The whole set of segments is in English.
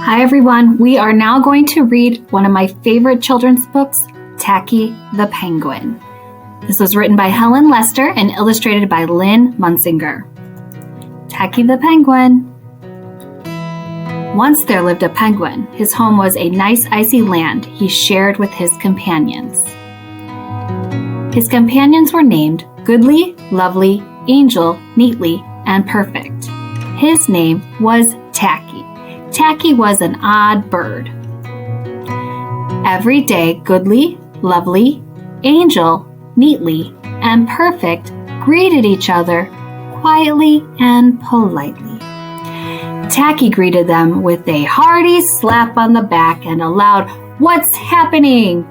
Hi everyone, we are now going to read one of my favorite children's books, Tacky the Penguin. This was written by Helen Lester and illustrated by Lynn Munsinger. Tacky the Penguin. Once there lived a penguin. His home was a nice icy land he shared with his companions. His companions were named Goodly, Lovely, Angel, Neatly, and Perfect. His name was Tacky. Tacky was an odd bird. Every day, Goodly, Lovely, Angel, Neatly, and Perfect greeted each other quietly and politely. Tacky greeted them with a hearty slap on the back and a loud, "What's happening?"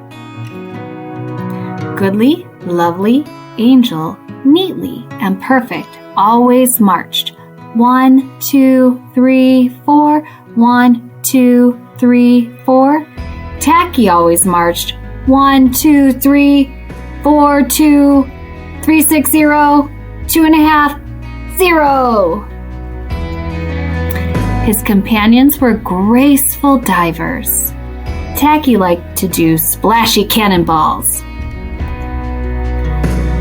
Goodly, Lovely, Angel, Neatly, and Perfect always marched. 1, 2, 3, 4. 1, 2, 3, 4. Tacky always marched. 1, 2, 3, 4, 2, 3, 6, 0, 2.5, 0. His companions were graceful divers. Tacky liked to do splashy cannonballs.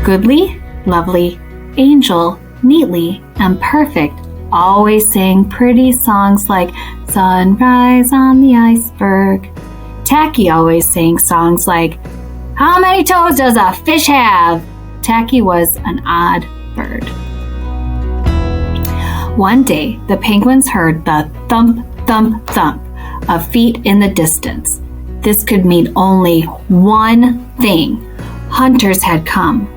Goodly, Lovely, Angel, Neatly, and Perfect always sang pretty songs like Sunrise on the Iceberg. Tacky always sang songs like, "How many toes does a fish have?" Tacky was an odd bird. One day, the penguins heard the thump, thump, thump of feet in the distance. This could mean only one thing. Hunters had come.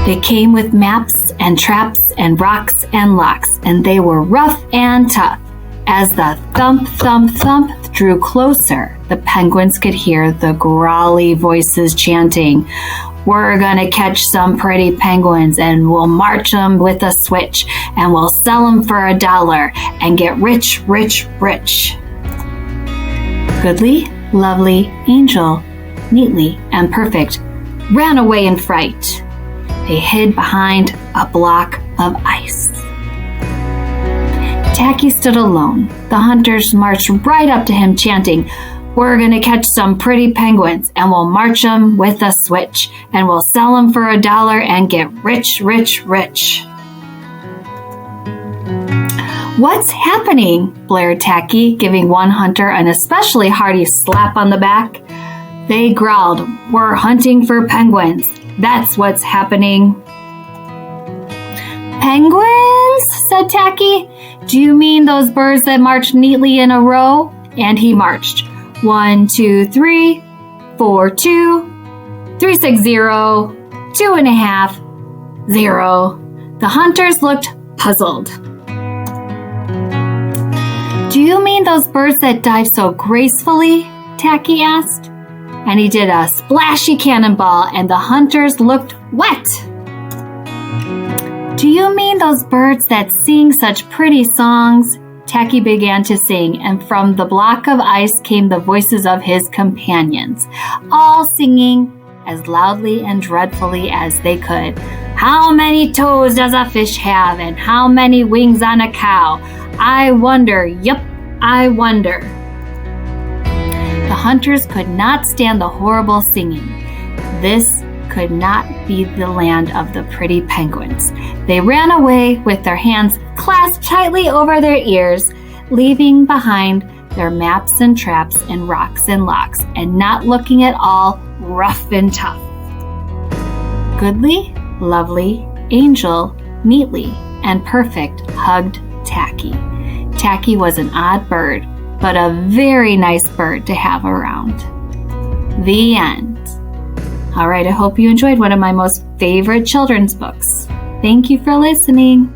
They came with maps and traps and rocks and locks, and they were rough and tough. As the thump, thump, thump drew closer, the penguins could hear the growly voices chanting, "We're gonna catch some pretty penguins, and we'll march them with a switch, and we'll sell them for $1 and get rich, rich, rich." Goodly, Lovely, Angel, Neatly, and Perfect ran away in fright. They hid behind a block of ice. Tacky stood alone. The hunters marched right up to him chanting, "We're gonna catch some pretty penguins, and we'll march them with a switch, and we'll sell them for $1 and get rich, rich, rich." "What's happening?" blared Tacky, giving one hunter an especially hearty slap on the back. They growled, "We're hunting for penguins. That's what's happening." "Penguins?" said Tacky. "Do you mean those birds that march neatly in a row?" And he marched. 1, 2, 3, 4, 2, 3, 6, 0, 2.5, 0. The hunters looked puzzled. "Do you mean those birds that dive so gracefully?" Tacky asked. And he did a splashy cannonball, and the hunters looked wet. "Do you mean those birds that sing such pretty songs?" Tacky began to sing, and from the block of ice came the voices of his companions, all singing as loudly and dreadfully as they could. "How many toes does a fish have, and how many wings on a cow? I wonder, yup, I wonder." The hunters could not stand the horrible singing. This could not be the land of the pretty penguins. They ran away with their hands clasped tightly over their ears, leaving behind their maps and traps and rocks and locks, and not looking at all rough and tough. Goodly, Lovely, Angel, Neatly, and Perfect hugged Tacky. Tacky was an odd bird, but a very nice bird to have around. The end. All right, I hope you enjoyed one of my most favorite children's books. Thank you for listening.